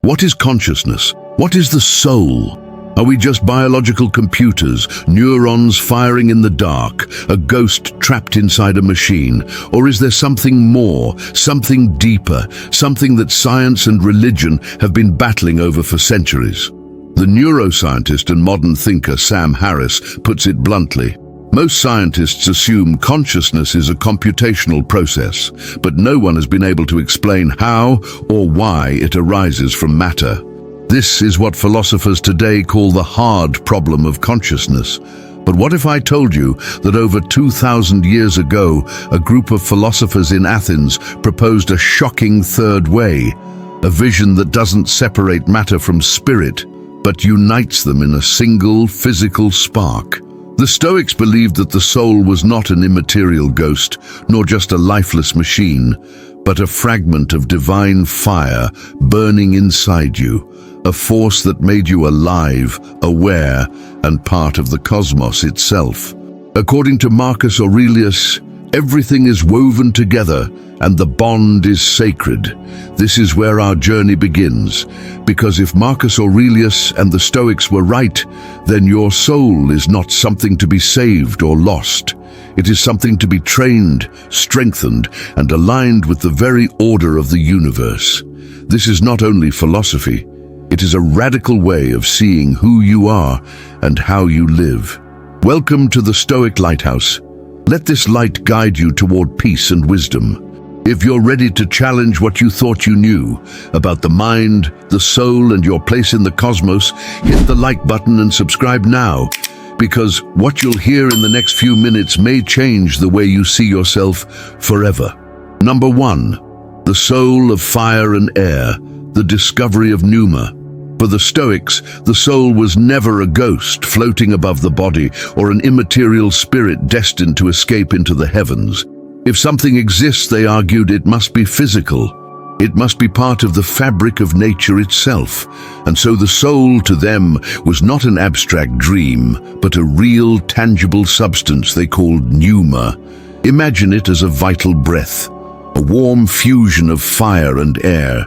What is consciousness? What is the soul? Are we just biological computers, neurons firing in the dark, a ghost trapped inside a machine? Or is there something more, something deeper, something that science and religion have been battling over for centuries? The neuroscientist and modern thinker Sam Harris puts it bluntly. Most scientists assume consciousness is a computational process, but no one has been able to explain how or why it arises from matter. This is what philosophers today call the hard problem of consciousness. But what if I told you that over 2,000 years ago, a group of philosophers in Athens proposed a shocking third way, a vision that doesn't separate matter from spirit, but unites them in a single physical spark? The Stoics believed that the soul was not an immaterial ghost, nor just a lifeless machine, but a fragment of divine fire burning inside you, a force that made you alive, aware, and part of the cosmos itself. According to Marcus Aurelius, everything is woven together and the bond is sacred. This is where our journey begins, because if Marcus Aurelius and the Stoics were right, then your soul is not something to be saved or lost. It is something to be trained, strengthened, and aligned with the very order of the universe. This is not only philosophy, it is a radical way of seeing who you are and how you live. Welcome to the Stoic Lighthouse. Let this light guide you toward peace and wisdom. If you're ready to challenge what you thought you knew about the mind, the soul, and your place in the cosmos, hit the like button and subscribe now, because what you'll hear in the next few minutes may change the way you see yourself forever. Number 1. The soul of fire and air, the discovery of Pneuma. For the Stoics, the soul was never a ghost floating above the body or an immaterial spirit destined to escape into the heavens. If something exists, they argued, it must be physical. It must be part of the fabric of nature itself. And so the soul to them was not an abstract dream, but a real, tangible substance they called Pneuma. Imagine it as a vital breath, a warm fusion of fire and air.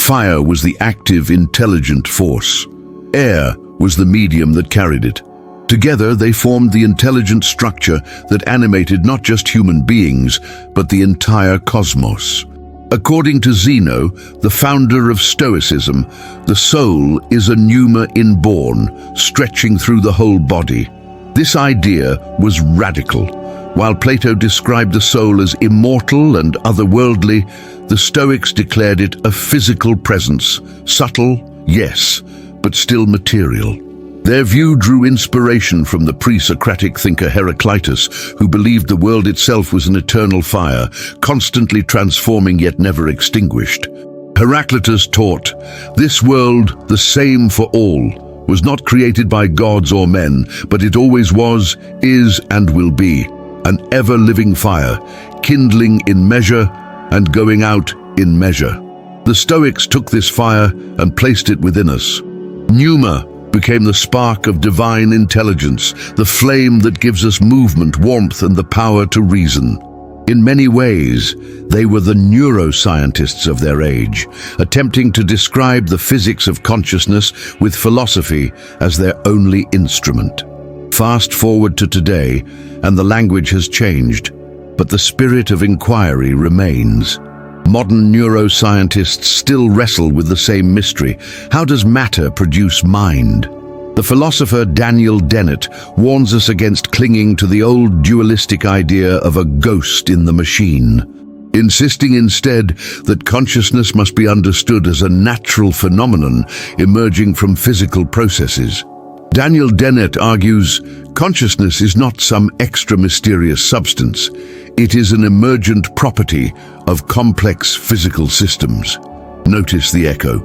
Fire was the active, intelligent force. Air was the medium that carried it. Together, they formed the intelligent structure that animated not just human beings, but the entire cosmos. According to Zeno, the founder of Stoicism, the soul is a pneuma inborn, stretching through the whole body. This idea was radical. While Plato described the soul as immortal and otherworldly, the Stoics declared it a physical presence, subtle, yes, but still material. Their view drew inspiration from the pre-Socratic thinker Heraclitus, who believed the world itself was an eternal fire, constantly transforming yet never extinguished. Heraclitus taught, "This world, the same for all, was not created by gods or men, but it always was, is, and will be, an ever-living fire, kindling in measure and going out in measure." The Stoics took this fire and placed it within us. Pneuma became the spark of divine intelligence, the flame that gives us movement, warmth, and the power to reason. In many ways, they were the neuroscientists of their age, attempting to describe the physics of consciousness with philosophy as their only instrument. Fast forward to today, and the language has changed, but the spirit of inquiry remains. Modern neuroscientists still wrestle with the same mystery. How does matter produce mind? The philosopher Daniel Dennett warns us against clinging to the old dualistic idea of a ghost in the machine, insisting instead that consciousness must be understood as a natural phenomenon emerging from physical processes. Daniel Dennett argues, consciousness is not some extra mysterious substance. It is an emergent property of complex physical systems. Notice the echo.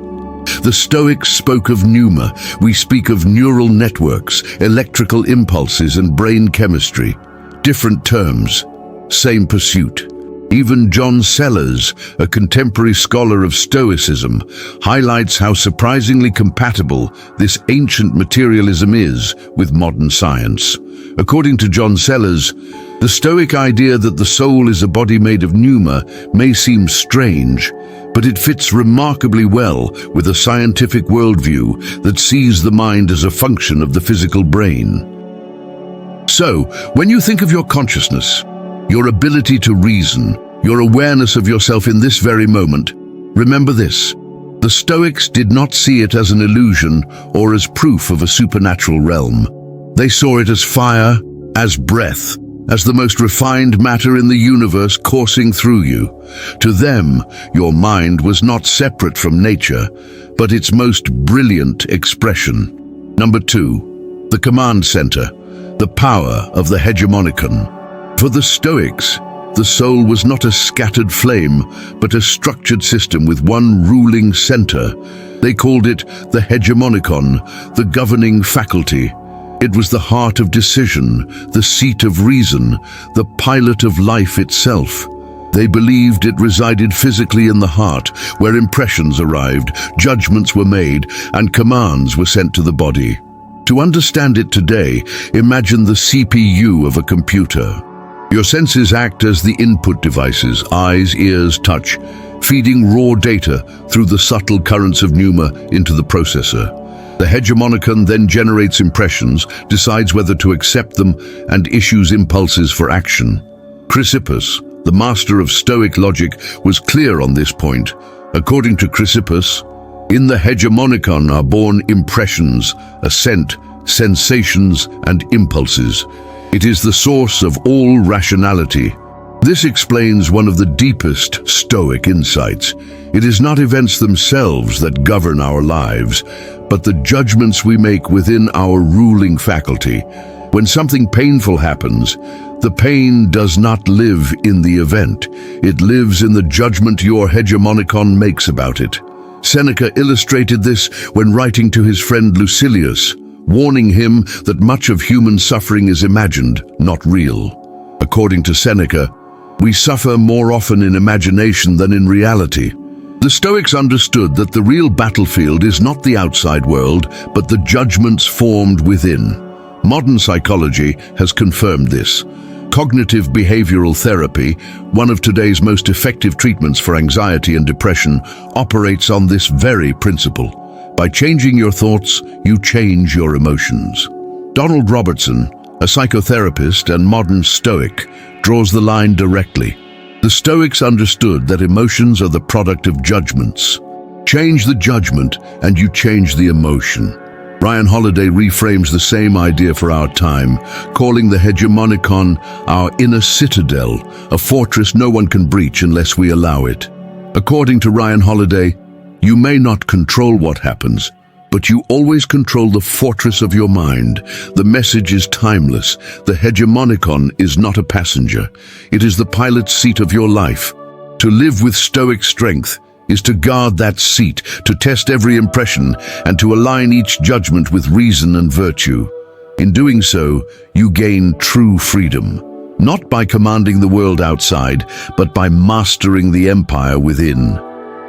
The Stoics spoke of pneuma. We speak of neural networks, electrical impulses, and brain chemistry. Different terms, same pursuit. Even John Sellers, a contemporary scholar of Stoicism, highlights how surprisingly compatible this ancient materialism is with modern science. According to John Sellers, the Stoic idea that the soul is a body made of pneuma may seem strange, but it fits remarkably well with a scientific worldview that sees the mind as a function of the physical brain. So, when you think of your consciousness, your ability to reason, your awareness of yourself in this very moment, remember this: the Stoics did not see it as an illusion or as proof of a supernatural realm. They saw it as fire, as breath, as the most refined matter in the universe coursing through you. To them, your mind was not separate from nature, but its most brilliant expression. Number 2, the command center, the power of the Hegemonikon. For the Stoics, the soul was not a scattered flame, but a structured system with one ruling center. They called it the Hegemonikon, the governing faculty. It was the heart of decision, the seat of reason, the pilot of life itself. They believed it resided physically in the heart, where impressions arrived, judgments were made, and commands were sent to the body. To understand it today, imagine the CPU of a computer. Your senses act as the input devices, eyes, ears, touch, feeding raw data through the subtle currents of Pneuma into the processor. The Hegemonikon then generates impressions, decides whether to accept them, and issues impulses for action. Chrysippus, the master of Stoic logic, was clear on this point. According to Chrysippus, in the Hegemonikon are born impressions, assent, sensations, and impulses. It is the source of all rationality. This explains one of the deepest Stoic insights. It is not events themselves that govern our lives, but the judgments we make within our ruling faculty. When something painful happens, the pain does not live in the event. It lives in the judgment your Hegemonikon makes about it. Seneca illustrated this when writing to his friend Lucilius, warning him that much of human suffering is imagined, not real. According to Seneca, we suffer more often in imagination than in reality. The Stoics understood that the real battlefield is not the outside world, but the judgments formed within. Modern psychology has confirmed this. Cognitive behavioral therapy, one of today's most effective treatments for anxiety and depression, operates on this very principle. By changing your thoughts, you change your emotions. Donald Robertson, a psychotherapist and modern Stoic, draws the line directly. The Stoics understood that emotions are the product of judgments. Change the judgment and you change the emotion. Ryan Holiday reframes the same idea for our time, calling the Hegemonikon our inner citadel, a fortress no one can breach unless we allow it. According to Ryan Holiday, you may not control what happens, but you always control the fortress of your mind. The message is timeless. The Hegemonikon is not a passenger. It is the pilot's seat of your life. To live with Stoic strength is to guard that seat, to test every impression, and to align each judgment with reason and virtue. In doing so, you gain true freedom, not by commanding the world outside, but by mastering the empire within.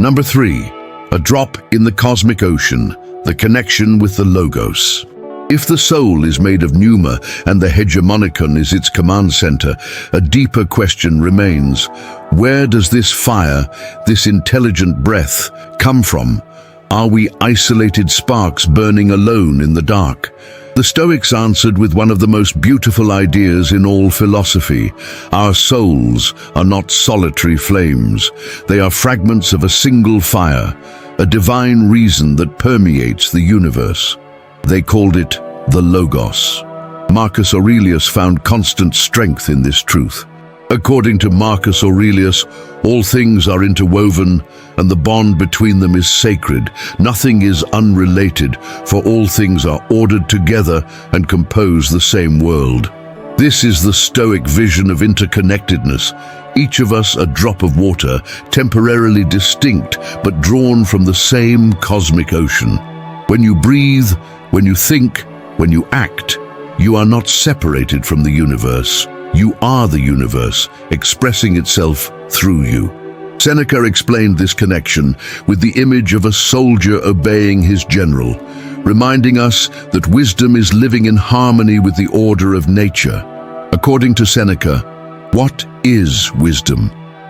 Number 3, a drop in the cosmic ocean. The connection with the Logos. If the soul is made of Pneuma and the Hegemonikon is its command center, a deeper question remains. Where does this fire, this intelligent breath, come from? Are we isolated sparks burning alone in the dark? The Stoics answered with one of the most beautiful ideas in all philosophy. Our souls are not solitary flames. They are fragments of a single fire, a divine reason that permeates the universe. They called it the Logos. Marcus Aurelius found constant strength in this truth. According to Marcus Aurelius, all things are interwoven and the bond between them is sacred. Nothing is unrelated, for all things are ordered together and compose the same world. This is the Stoic vision of interconnectedness, each of us a drop of water, temporarily distinct but drawn from the same cosmic ocean. When you breathe, when you think, when you act, you are not separated from the universe. You are the universe, expressing itself through you. Seneca explained this connection with the image of a soldier obeying his general, reminding us that wisdom is living in harmony with the order of nature. According to Seneca, what is wisdom?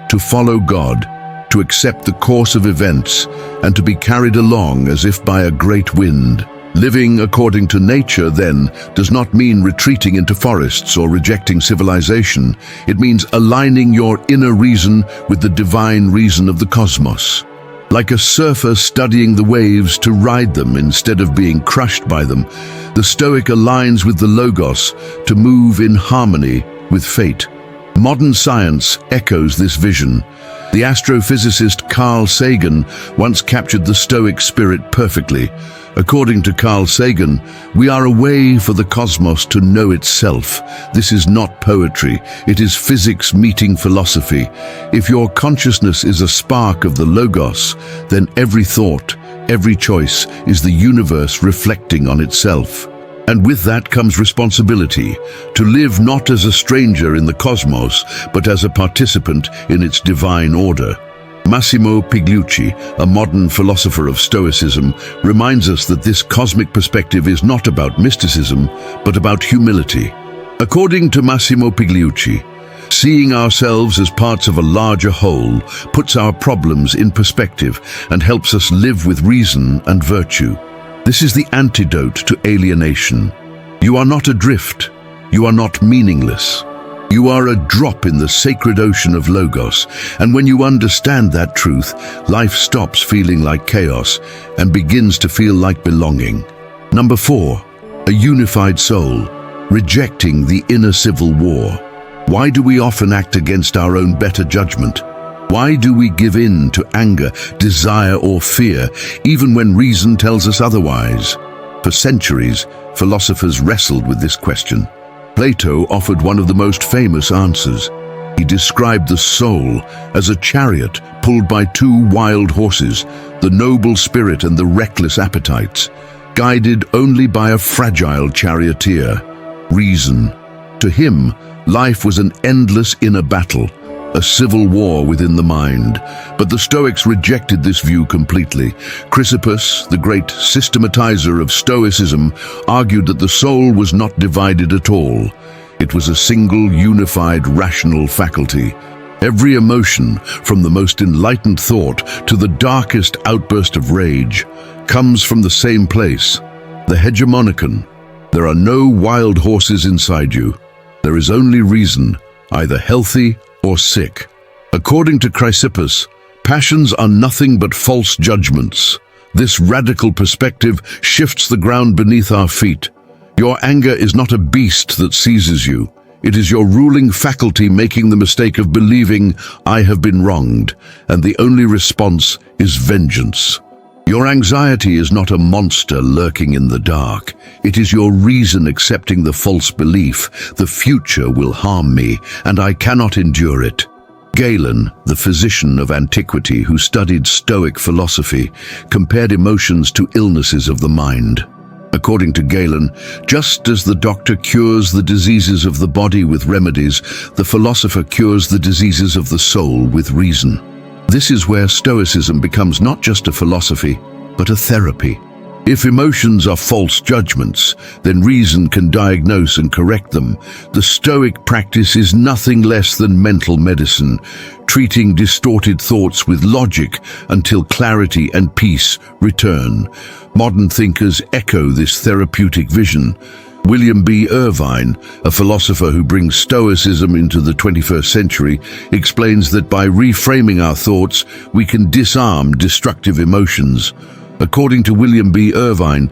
To follow God, to accept the course of events, and to be carried along as if by a great wind. Living according to nature, then, does not mean retreating into forests or rejecting civilization. It means aligning your inner reason with the divine reason of the cosmos. Like a surfer studying the waves to ride them instead of being crushed by them, the Stoic aligns with the Logos to move in harmony with fate. Modern science echoes this vision. The astrophysicist Carl Sagan once captured the Stoic spirit perfectly. According to Carl Sagan, we are a way for the cosmos to know itself. This is not poetry, it is physics meeting philosophy. If your consciousness is a spark of the Logos, then every thought, every choice is the universe reflecting on itself. And with that comes responsibility, to live not as a stranger in the cosmos, but as a participant in its divine order. Massimo Pigliucci, a modern philosopher of Stoicism, reminds us that this cosmic perspective is not about mysticism, but about humility. According to Massimo Pigliucci, seeing ourselves as parts of a larger whole puts our problems in perspective and helps us live with reason and virtue. This is the antidote to alienation. You are not adrift. You are not meaningless. You are a drop in the sacred ocean of Logos, and when you understand that truth, life stops feeling like chaos and begins to feel like belonging. Number 4, a unified soul, rejecting the inner civil war. Why do we often act against our own better judgment? Why do we give in to anger, desire, or fear, even when reason tells us otherwise? For centuries, philosophers wrestled with this question. Plato offered one of the most famous answers. He described the soul as a chariot pulled by 2 wild horses, the noble spirit and the reckless appetites, guided only by a fragile charioteer, reason. To him, life was an endless inner battle, a civil war within the mind. But the Stoics rejected this view completely. Chrysippus, the great systematizer of Stoicism, argued that the soul was not divided at all. It was a single, unified, rational faculty. Every emotion, from the most enlightened thought to the darkest outburst of rage, comes from the same place, the Hegemonikon. There are no wild horses inside you. There is only reason, either healthy or sick. According to Chrysippus, passions are nothing but false judgments. This radical perspective shifts the ground beneath our feet. Your anger is not a beast that seizes you. It is your ruling faculty making the mistake of believing, I have been wronged, and the only response is vengeance. Your anxiety is not a monster lurking in the dark. It is your reason accepting the false belief, the future will harm me, and I cannot endure it. Galen, the physician of antiquity who studied Stoic philosophy, compared emotions to illnesses of the mind. According to Galen, just as the doctor cures the diseases of the body with remedies, the philosopher cures the diseases of the soul with reason. This is where Stoicism becomes not just a philosophy, but a therapy. If emotions are false judgments, then reason can diagnose and correct them. The Stoic practice is nothing less than mental medicine, treating distorted thoughts with logic until clarity and peace return. Modern thinkers echo this therapeutic vision. William B. Irvine, a philosopher who brings Stoicism into the 21st century, explains that by reframing our thoughts, we can disarm destructive emotions. According to William B. Irvine,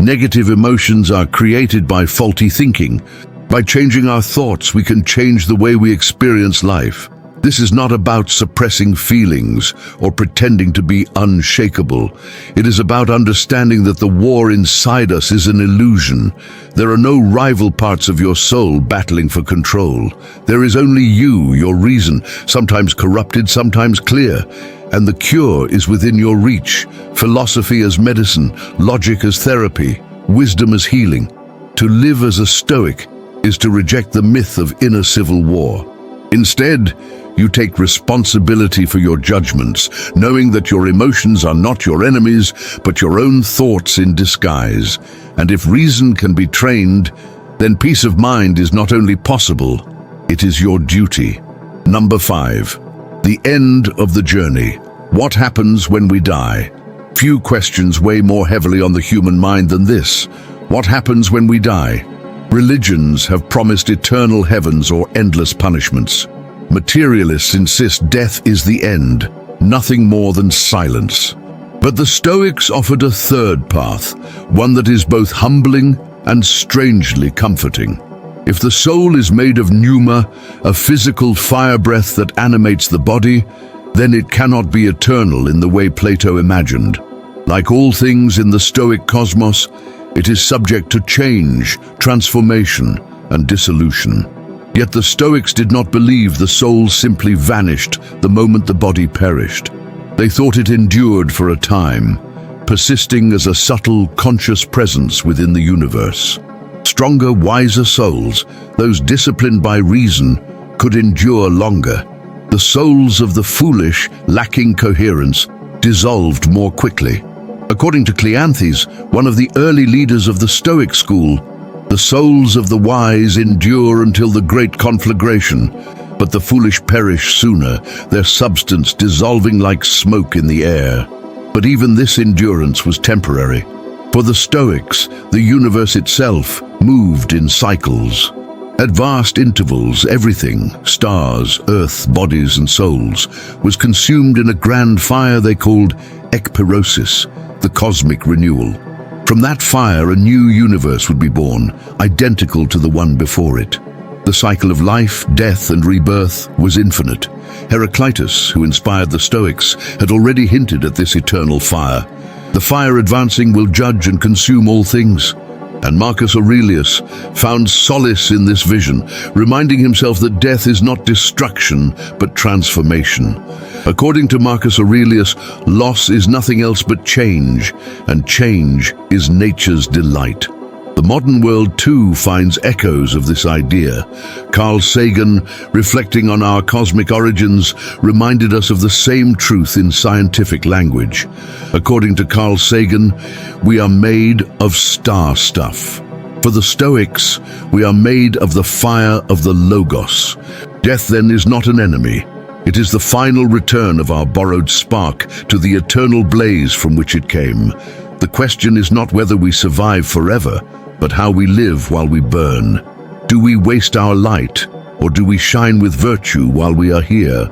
negative emotions are created by faulty thinking. By changing our thoughts, we can change the way we experience life. This is not about suppressing feelings or pretending to be unshakable. It is about understanding that the war inside us is an illusion. There are no rival parts of your soul battling for control. There is only you, your reason, sometimes corrupted, sometimes clear. And the cure is within your reach. Philosophy as medicine, logic as therapy, wisdom as healing. To live as a Stoic is to reject the myth of inner civil war. Instead, you take responsibility for your judgments, knowing that your emotions are not your enemies, but your own thoughts in disguise. And if reason can be trained, then peace of mind is not only possible, it is your duty. Number 5. The end of the journey. What happens when we die? Few questions weigh more heavily on the human mind than this. What happens when we die? Religions have promised eternal heavens or endless punishments. Materialists insist death is the end, nothing more than silence. But the Stoics offered a third path, one that is both humbling and strangely comforting. If the soul is made of pneuma, a physical fire breath that animates the body, then it cannot be eternal in the way Plato imagined. Like all things in the Stoic cosmos, it is subject to change, transformation, and dissolution. Yet the Stoics did not believe the soul simply vanished the moment the body perished. They thought it endured for a time, persisting as a subtle, conscious presence within the universe. Stronger, wiser souls, those disciplined by reason, could endure longer. The souls of the foolish, lacking coherence, dissolved more quickly. According to Cleanthes, one of the early leaders of the Stoic school, the souls of the wise endure until the great conflagration, but the foolish perish sooner, their substance dissolving like smoke in the air. But even this endurance was temporary. For the Stoics, the universe itself moved in cycles. At vast intervals, everything, stars, earth, bodies and souls, was consumed in a grand fire they called ekpyrosis, the cosmic renewal. From that fire, a new universe would be born, identical to the one before it. The cycle of life, death and rebirth was infinite. Heraclitus, who inspired the Stoics, had already hinted at this eternal fire. The fire advancing will judge and consume all things. And Marcus Aurelius found solace in this vision, reminding himself that death is not destruction, but transformation. According to Marcus Aurelius, loss is nothing else but change, and change is nature's delight. The modern world too finds echoes of this idea. Carl Sagan, reflecting on our cosmic origins, reminded us of the same truth in scientific language. According to Carl Sagan, we are made of star stuff. For the Stoics, we are made of the fire of the Logos. Death then is not an enemy. It is the final return of our borrowed spark to the eternal blaze from which it came. The question is not whether we survive forever, but how we live while we burn. Do we waste our light, or do we shine with virtue while we are here?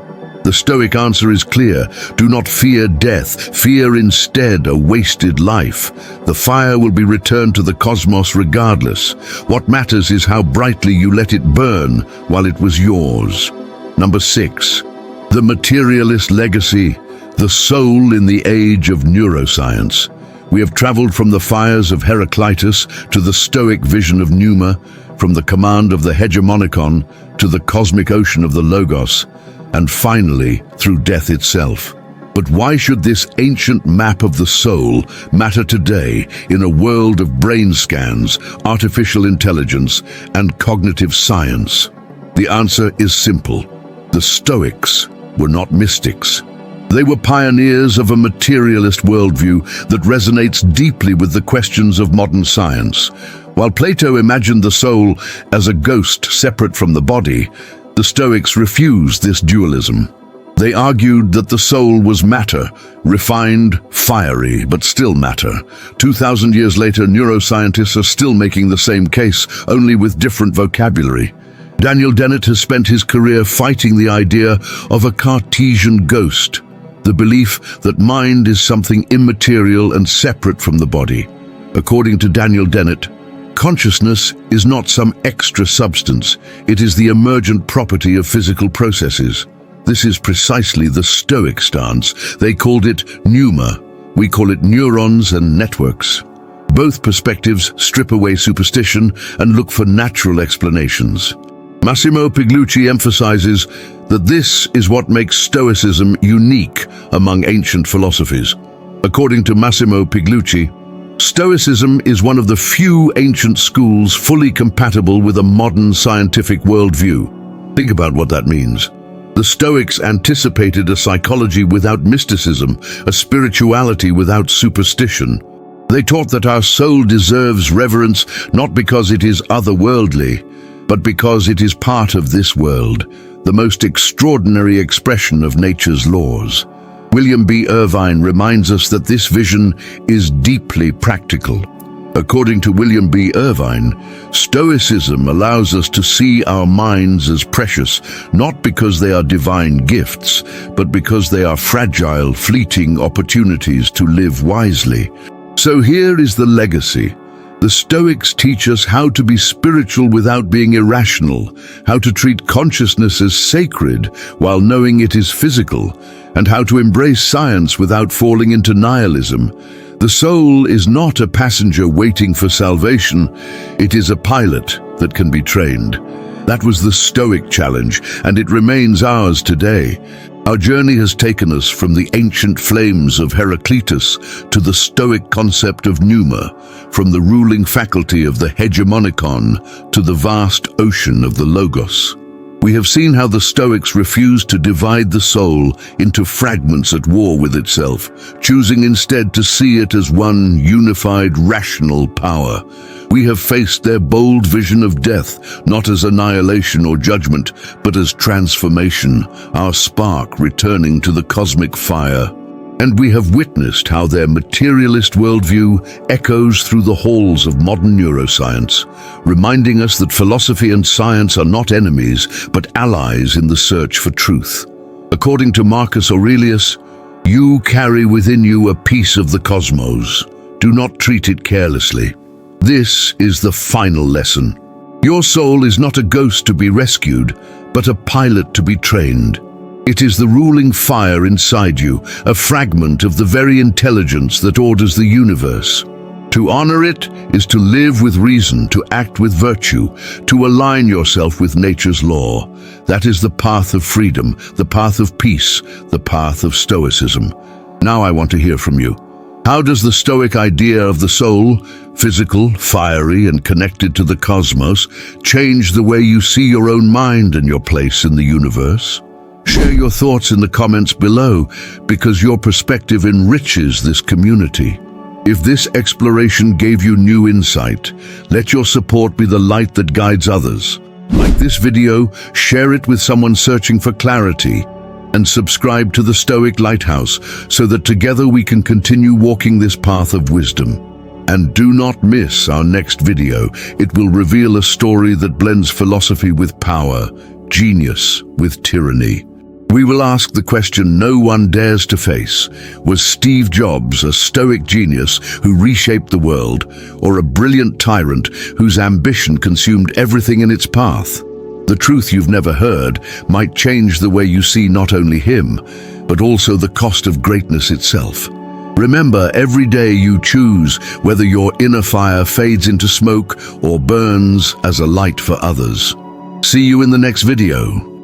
The Stoic answer is clear. Do not fear death. Fear instead a wasted life. The fire will be returned to the cosmos regardless. What matters is how brightly you let it burn while it was yours. Number 6. The materialist legacy, the soul in the age of neuroscience. We have traveled from the fires of Heraclitus to the Stoic vision of Pneuma, from the command of the Hegemonikon to the cosmic ocean of the Logos, and finally through death itself. But why should this ancient map of the soul matter today in a world of brain scans, artificial intelligence, and cognitive science? The answer is simple. The Stoics were not mystics. They were pioneers of a materialist worldview that resonates deeply with the questions of modern science. While Plato imagined the soul as a ghost separate from the body, the Stoics refused this dualism. They argued that the soul was matter, refined, fiery, but still matter. 2,000 years later, neuroscientists are still making the same case, only with different vocabulary. Daniel Dennett has spent his career fighting the idea of a Cartesian ghost, the belief that mind is something immaterial and separate from the body. According to Daniel Dennett, consciousness is not some extra substance, it is the emergent property of physical processes. This is precisely the Stoic stance. They called it pneuma. We call it neurons and networks. Both perspectives strip away superstition and look for natural explanations. Massimo Pigliucci emphasizes that this is what makes Stoicism unique among ancient philosophies. According to Massimo Pigliucci, Stoicism is one of the few ancient schools fully compatible with a modern scientific worldview. Think about what that means. The Stoics anticipated a psychology without mysticism, a spirituality without superstition. They taught that our soul deserves reverence not because it is otherworldly, but because it is part of this world. the most extraordinary expression of nature's laws. William B. Irvine reminds us that this vision is deeply practical. According to William B. Irvine, Stoicism allows us to see our minds as precious, not because they are divine gifts, but because they are fragile, fleeting opportunities to live wisely. So here is the legacy. The Stoics teach us how to be spiritual without being irrational, how to treat consciousness as sacred while knowing it is physical, and how to embrace science without falling into nihilism. The soul is not a passenger waiting for salvation, it is a pilot that can be trained. That was the Stoic challenge, and it remains ours today. Our journey has taken us from the ancient flames of Heraclitus to the Stoic concept of Pneuma, from the ruling faculty of the Hegemonikon to the vast ocean of the Logos. We have seen how the Stoics refused to divide the soul into fragments at war with itself, choosing instead to see it as one unified, rational power. We have faced their bold vision of death, not as annihilation or judgment, but as transformation, our spark returning to the cosmic fire. And we have witnessed how their materialist worldview echoes through the halls of modern neuroscience, reminding us that philosophy and science are not enemies, but allies in the search for truth. According to Marcus Aurelius, you carry within you a piece of the cosmos. Do not treat it carelessly. This is the final lesson. Your soul is not a ghost to be rescued, but a pilot to be trained. It is the ruling fire inside you, a fragment of the very intelligence that orders the universe. To honor it is to live with reason, to act with virtue, to align yourself with nature's law. That is the path of freedom, the path of peace, the path of Stoicism. Now I want to hear from you. How does the Stoic idea of the soul, physical, fiery, and connected to the cosmos, change the way you see your own mind and your place in the universe? Share your thoughts in the comments below, because your perspective enriches this community. If this exploration gave you new insight, let your support be the light that guides others. Like this video, share it with someone searching for clarity, and subscribe to the Stoic Lighthouse so that together we can continue walking this path of wisdom. And do not miss our next video. It will reveal a story that blends philosophy with power, genius with tyranny. We will ask the question no one dares to face. Was Steve Jobs a Stoic genius who reshaped the world, or a brilliant tyrant whose ambition consumed everything in its path? The truth you've never heard might change the way you see not only him, but also the cost of greatness itself. Remember, every day you choose whether your inner fire fades into smoke or burns as a light for others. See you in the next video.